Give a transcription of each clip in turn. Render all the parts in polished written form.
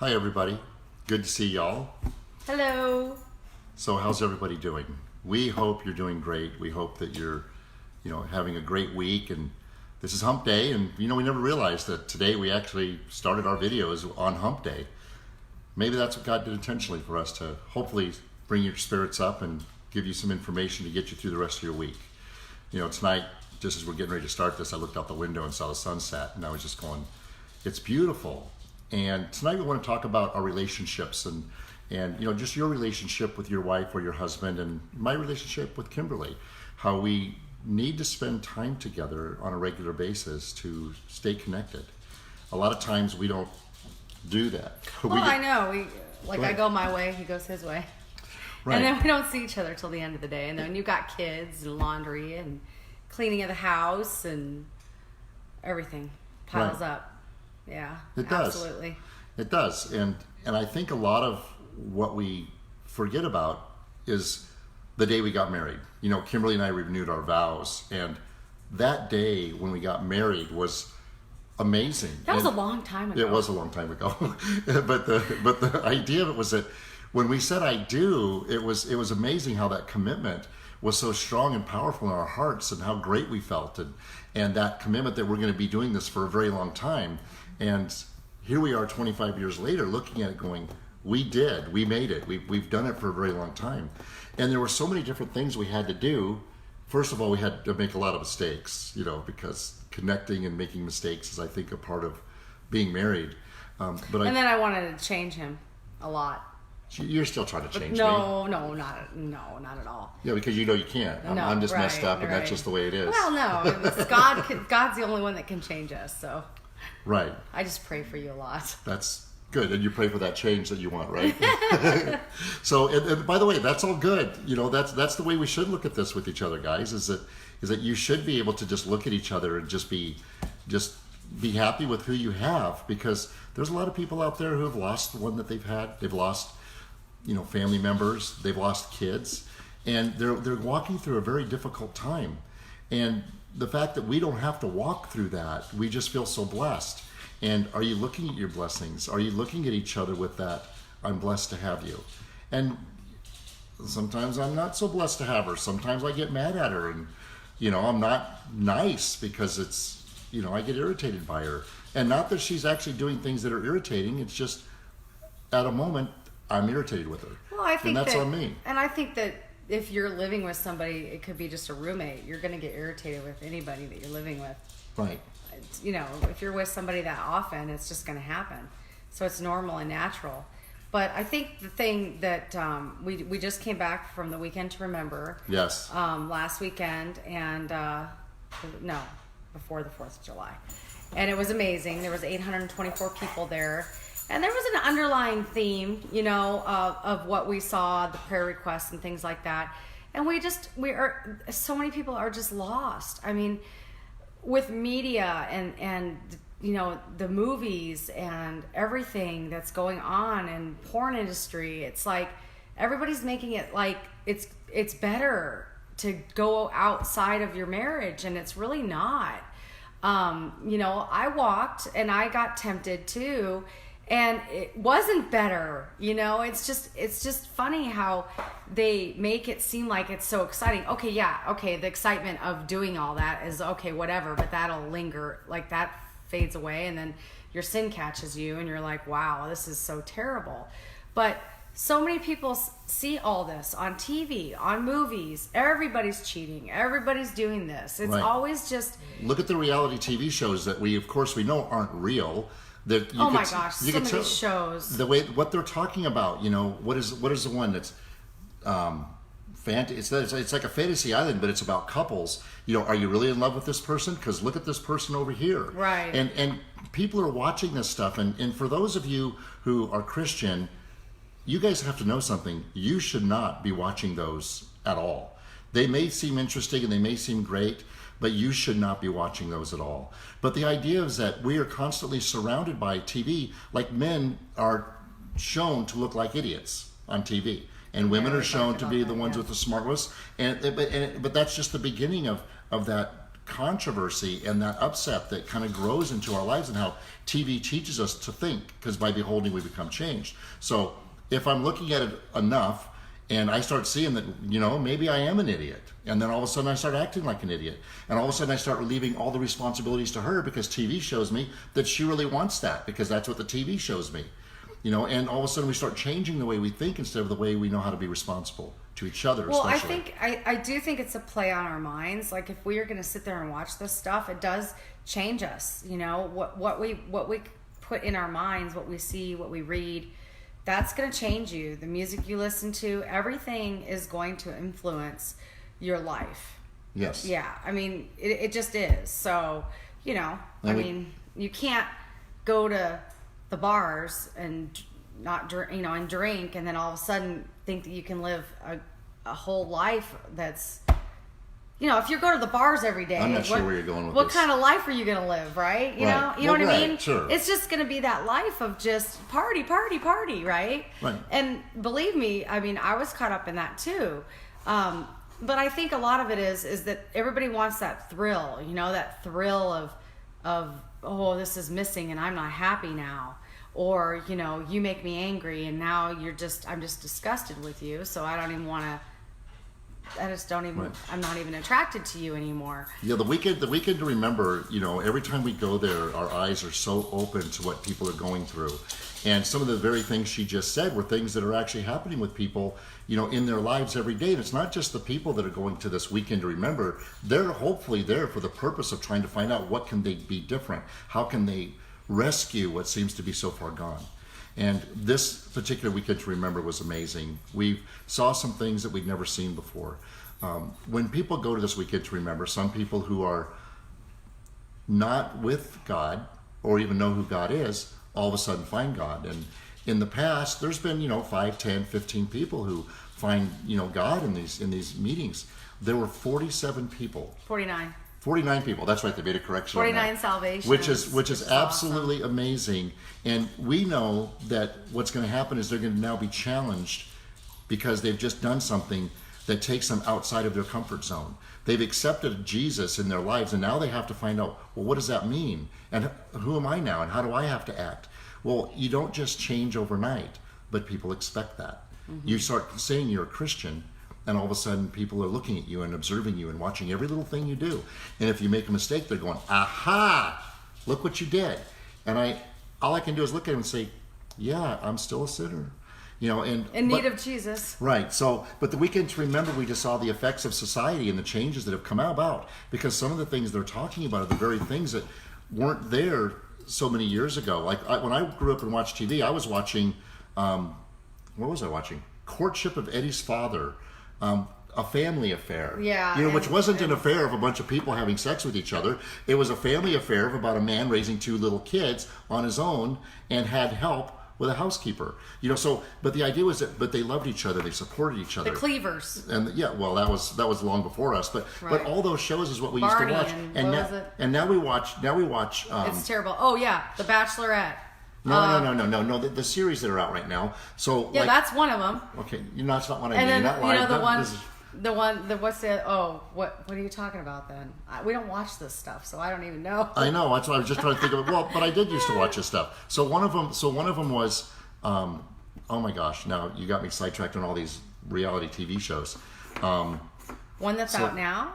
Hi everybody, good to see y'all. Hello. So how's everybody doing? We hope you're doing great. We hope that you're, having a great week. And this is Hump Day, and we never realized that today we actually started our videos on Hump Day. Maybe that's what God did intentionally for us, to hopefully bring your spirits up and give you some information to get you through the rest of your week. Tonight, just as we're getting ready to start this, I looked out the window and saw the sunset, and I was just going, it's beautiful. And tonight we want to talk about our relationships and just your relationship with your wife or your husband, and my relationship with Kimberly, how we need to spend time together on a regular basis to stay connected. A lot of times we don't do that. I know. I go my way, he goes his way. Right. And then we don't see each other till the end of the day. And then you've got kids and laundry and cleaning of the house and everything piles up. Yeah, it does. Absolutely. It does. And I think a lot of what we forget about is the day we got married. Kimberly and I renewed our vows, and that day when we got married was amazing. That was a long time ago. It was a long time ago. but the idea of it was that when we said I do, it was amazing how that commitment was so strong and powerful in our hearts, and how great we felt, and that commitment that we're going to be doing this for a very long time. And here we are 25 years later looking at it going, we made it. We've done it for a very long time. And there were so many different things we had to do. First of all, we had to make a lot of mistakes, because connecting and making mistakes is, I think, a part of being married. Then I wanted to change him a lot. You're still trying to change me. No, not at all. Yeah, because you can't. I'm just messed up, and that's just the way it is. Well, no, it's God's the only one that can change us, so. Right. I just pray for you a lot. That's good, and you pray for that change that you want, right? So, and by the way, that's all good. That's the way we should look at this with each other, guys. Is that you should be able to just look at each other and just be happy with who you have, because there's a lot of people out there who have lost the one that they've had. They've lost, family members. They've lost kids, and they're walking through a very difficult time. And the fact that we don't have to walk through that, we just feel so blessed. And are you looking at your blessings? Are you looking at each other with that, I'm blessed to have you? And sometimes I'm not so blessed to have her. Sometimes I get mad at her, and I'm not nice because it's, I get irritated by her. And not that she's actually doing things that are irritating, it's just at a moment I'm irritated with her. Well, I think and that's on me. And I think that if you're living with somebody, it could be just a roommate. You're going to get irritated with anybody that you're living with. Right. If you're with somebody that often, it's just going to happen. So it's normal and natural. But I think the thing that we just came back from the Weekend to Remember. Yes. Last weekend, and before the 4th of July. And it was amazing. There was 824 people there. And there was an underlying theme, of what we saw, the prayer requests and things like that. And so many people are just lost. I mean, with media and the movies and everything that's going on in porn industry, it's like everybody's making it like it's better to go outside of your marriage, and it's really not. I walked and I got tempted too. And it wasn't better, it's just funny how they make it seem like it's so exciting. Okay, the excitement of doing all that is okay, whatever, but that'll linger, like that fades away, and then your sin catches you and you're like, wow, this is so terrible. But so many people see all this on TV, on movies. Everybody's cheating. Everybody's doing this. It's always just... Look at the reality TV shows that we know aren't real. My gosh, so many shows. The way what they're talking about, what is the one that's it's like a fantasy island, but it's about couples. Are you really in love with this person? Because look at this person over here. Right. And people are watching this stuff, and for those of you who are Christian, you guys have to know something. You should not be watching those at all. They may seem interesting and they may seem great, but you should not be watching those at all. But the idea is that we are constantly surrounded by TV, like men are shown to look like idiots on TV, and women are shown to be the ones with the smart ones. But that's just the beginning of that controversy and that upset that kind of grows into our lives, and how TV teaches us to think, because by beholding we become changed. So if I'm looking at it enough and I start seeing that, you know, maybe I am an idiot, and then all of a sudden I start acting like an idiot, and all of a sudden I start leaving all the responsibilities to her because TV shows me that she really wants that, because that's what the TV shows me. You know, and all of a sudden we start changing the way we think instead of the way we know how to be responsible to each other. Well, especially. I do think it's a play on our minds. Like, if we are going to sit there and watch this stuff, it does change us. You know, what we put in our minds, what we see, what we read, that's going to change you. The music you listen to, everything is going to influence your life. Yes. Yeah, I mean, it just is. So, you know, I mean, you can't go to the bars and not drink, you know, and drink, and then all of a sudden think that you can live a whole life that's, you know, if you go to the bars every day, I'm not sure where you're going with what this. kind of life are you going to live, right? You know Well, what I mean? Sure. It's just going to be that life of just party, party, party, right? Right. And believe me, I mean, I was caught up in that too. But I think a lot of it is that everybody wants that thrill, you know, that thrill of oh, this is missing and I'm not happy now. Or, you know, you make me angry and now I'm just disgusted with you, so I don't even want to, I'm not even attracted to you anymore. Yeah, the weekend to remember, you know, every time we go there, our eyes are so open to what people are going through. And some of the very things she just said were things that are actually happening with people, you know, in their lives every day. And it's not just the people that are going to this weekend to remember. They're hopefully there for the purpose of trying to find out what can they be different. How can they rescue what seems to be so far gone? And this particular weekend to remember was amazing. We saw some things that we'd never seen before. When people go to this weekend to remember, some people who are not with God or even know who God is, all of a sudden find God. And in the past, there's been, you know, 5, 10, 15 people who find, you know, God in these meetings. There were 47 people. 49 people. That's right. They made a correction. 49 salvations. Which is absolutely awesome. Amazing. And we know that what's going to happen is they're going to now be challenged because they've just done something that takes them outside of their comfort zone. They've accepted Jesus in their lives, and now they have to find out, well, what does that mean? And who am I now? And how do I have to act? Well, you don't just change overnight, but people expect that. Mm-hmm. You start saying you're a Christian, and all of a sudden people are looking at you and observing you and watching every little thing you do. And if you make a mistake, they're going, aha, look what you did. And all I can do is look at him and say, yeah, I'm still a sinner. You know, and in need of Jesus. Right. So, but the weekend to remember, we just saw the effects of society and the changes that have come about, because some of the things they're talking about are the very things that weren't there so many years ago. Like when I grew up and watched TV, I was watching, what was I watching? Courtship of Eddie's Father. A family affair. Yeah. You know, which wasn't an affair of a bunch of people having sex with each other. It was a family affair of about a man raising 2 little kids on his own and had help with a housekeeper. You know, so, but the idea was but they loved each other, they supported each other. The Cleavers. And yeah, well, that was long before us, but right. But all those shows is what we Barney used to watch. And now we watch it's terrible. Oh yeah, The Bachelorette. No. The series that are out right now. So yeah, that's one of them. Okay, that's not what I mean. And then you know what are you talking about then? We don't watch this stuff, so I don't even know. I know, that's what I was just trying to think of. Well, but I did used to watch this stuff. So one of them was, oh my gosh, now you got me sidetracked on all these reality TV shows. One that's out now?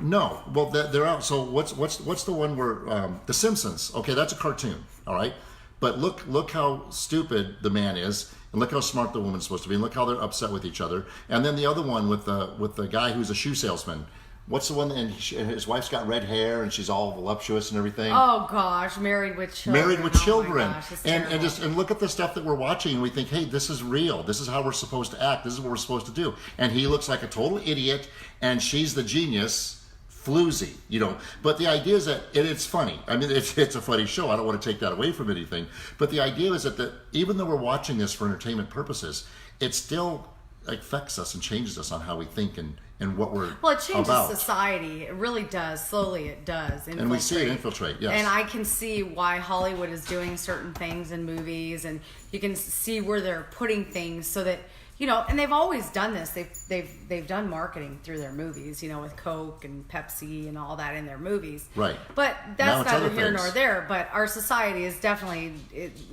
No, well they're out. So what's the one where The Simpsons? Okay, that's a cartoon, all right. But look how stupid the man is, and look how smart the woman's supposed to be, and look how they're upset with each other. And then the other one with the guy who's a shoe salesman. What's the one? And his wife's got red hair, and she's all voluptuous and everything. Oh gosh, Married with Children. Married with Children. Oh my gosh, it's and look at the stuff that we're watching, and we think, hey, this is real. This is how we're supposed to act. This is what we're supposed to do. And he looks like a total idiot, and she's the genius. Floozy, you know, but the idea is that it's funny. I mean, it's a funny show. I don't want to take that away from anything. But the idea is that even though we're watching this for entertainment purposes, it still affects us and changes us on how we think and what we're about. Well, it changes society. It really does. Slowly, it does. Infiltrate. And we see it infiltrate. Yes. And I can see why Hollywood is doing certain things in movies, and you can see where they're putting things so that and they've always done this. They've done marketing through their movies, with Coke and Pepsi and all that in their movies. Right. But Now that's it's neither other here things. nor there. But our society is definitely,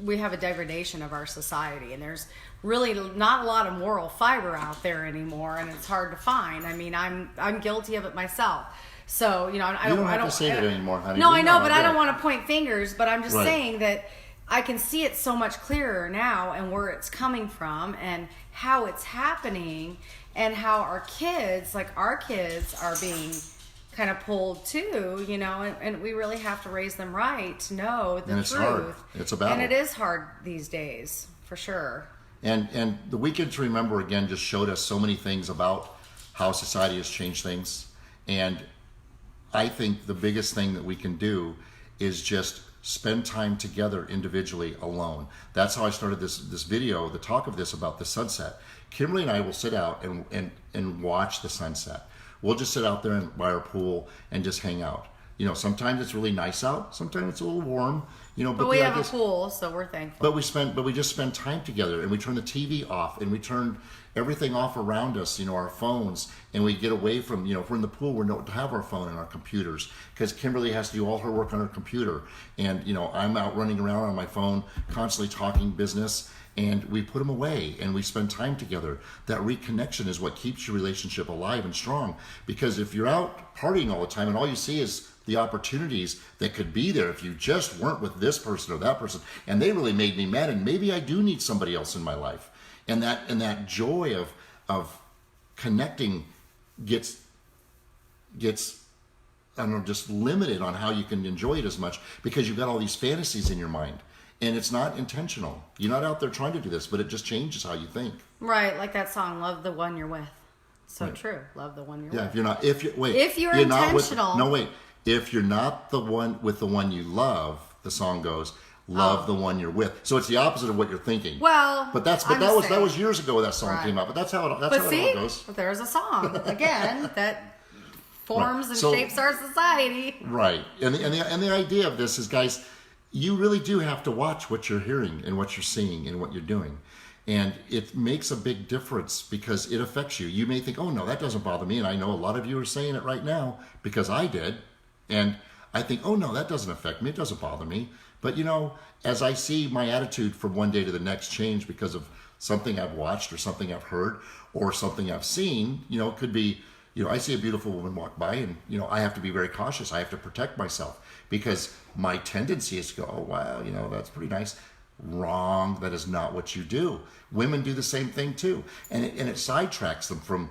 we have a degradation of our society, and there's really not a lot of moral fiber out there anymore, and it's hard to find. I mean, I'm guilty of it myself. So, I don't have to say that anymore, honey. No, We I know, know, but I I get don't it. want to point fingers, but I'm just Right. saying that I can see it so much clearer now, and where it's coming from, and how it's happening, and how our kids are being kind of pulled too, and we really have to raise them right to know the And truth. it's hard. It's a battle. And it is hard these days, for sure. And the Weekend to Remember again just showed us so many things about how society has changed things. And I think the biggest thing that we can do is just spend time together individually alone. That's how I started this video, the talk of this about the sunset. Kimberly and I will sit out and watch the sunset. We'll just sit out there by our pool and just hang out. Sometimes it's really nice out. Sometimes it's a little warm. But we have a pool, so we're thankful. But we just spend time together, and we turn the TV off, and we turn everything off around us, our phones, and we get away from, if we're in the pool, we don't have our phone and our computers, because Kimberly has to do all her work on her computer, and I'm out running around on my phone, constantly talking business, and we put them away, and we spend time together. That reconnection is what keeps your relationship alive and strong, because if you're out partying all the time and all you see is the opportunities that could be there if you just weren't with this person or that person, and they really made me mad, and maybe I do need somebody else in my life, and that joy of connecting gets I don't know, just limited on how you can enjoy it as much, because you've got all these fantasies in your mind, and it's not intentional. You're not out there trying to do this, but it just changes how you think. Right, like that song, "Love the One You're With." So Right. True, love the one you're Yeah, with. if you're intentional. If you're not the one with the one you love, the song goes, love the one you're with. So it's the opposite of what you're thinking. Well, but that was years ago that song came out. But that's how it all goes. But there's a song again that forms and So- shapes our society. Right. And the idea of this is, guys, you really do have to watch what you're hearing and what you're seeing and what you're doing. And it makes a big difference because it affects you. You may think, oh, no, that doesn't bother me. And I know a lot of you are saying it right now because I did. And I think, oh, no, that doesn't affect me. It doesn't bother me. But, as I see my attitude from one day to the next change because of something I've watched or something I've heard or something I've seen, it could be, I see a beautiful woman walk by and, I have to be very cautious. I have to protect myself because my tendency is to go, oh, wow, that's pretty nice. Wrong. That is not what you do. Women do the same thing too. And it sidetracks them from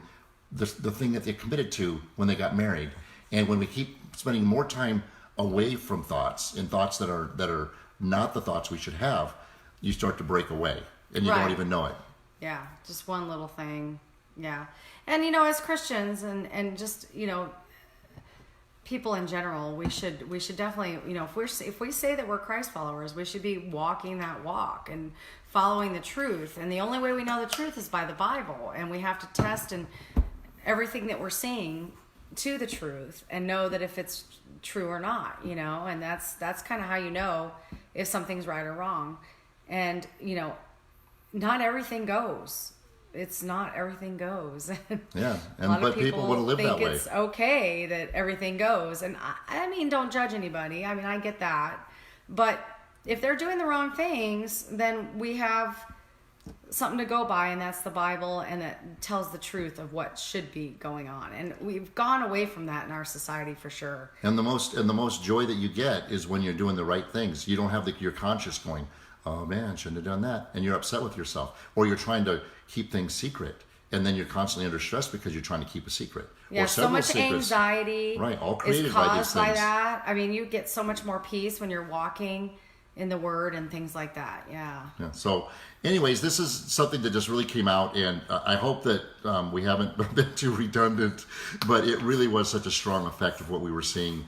the thing that they committed to when they got married. And when we keep spending more time away from thoughts and thoughts that are not the thoughts we should have, you start to break away and you Right. don't even know it. Yeah, just one little thing. Yeah. And as Christians and just, people in general, we should definitely, if we say that we're Christ followers, we should be walking that walk and following the truth. And the only way we know the truth is by the Bible. And we have to test and everything that we're seeing to the truth and know that if it's true or not, and that's kind of how you know if something's right or wrong. And, not everything goes. It's not everything goes. Yeah, but people want to live that way. It's okay that everything goes, and I mean, don't judge anybody. I mean, I get that, but if they're doing the wrong things, then we have something to go by, and that's the Bible, and that tells the truth of what should be going on. And we've gone away from that in our society for sure. And the most joy that you get is when you're doing the right things. You don't have your conscience going, oh man, shouldn't have done that, and you're upset with yourself, or you're trying to keep things secret, and then you're constantly under stress because you're trying to keep a secret. Yeah, or so much secrets. anxiety Right, all created is by these caused by things. that. I mean, you get so much more peace when you're walking in the Word and things like that. Yeah. Yeah. So, anyways, this is something that just really came out, and I hope that we haven't been too redundant, but it really was such a strong effect of what we were seeing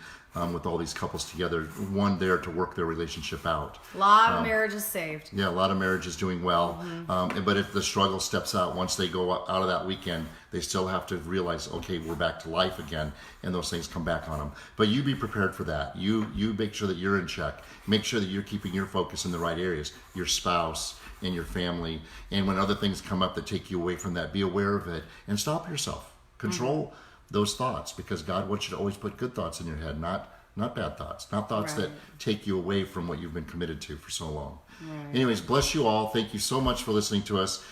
with all these couples together, one there to work their relationship out. A lot of marriages saved. Yeah, a lot of marriages doing well. But if the struggle steps out, once they go out of that weekend, they still have to realize, okay, we're back to life again, and those things come back on them. But you be prepared for that. You make sure that you're in check. Make sure that you're keeping your focus in the right areas. Your spouse and your family. And when other things come up that take you away from that, be aware of it and stop yourself. Control those thoughts, because God wants you to always put good thoughts in your head, not bad thoughts, not thoughts that take you away from what you've been committed to for so long. Anyways, bless you all. Thank you so much for listening to us.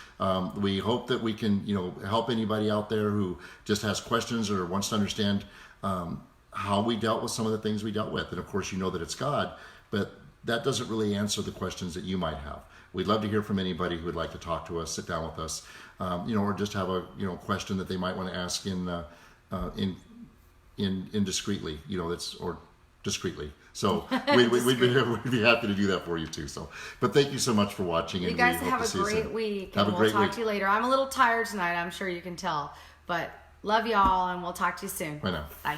We hope that we can, help anybody out there who just has questions or wants to understand how we dealt with some of the things we dealt with. And of course, you know that it's God, but that doesn't really answer the questions that you might have. We'd love to hear from anybody who would like to talk to us, sit down with us, or just have a question that they might want to ask indiscreetly, or discreetly. So we'd be happy to do that for you too. So, but thank you so much for watching. You guys have a great week. Have a great week. We'll talk to you later. I'm a little tired tonight. I'm sure you can tell, but love y'all, and we'll talk to you soon. Bye now. Bye.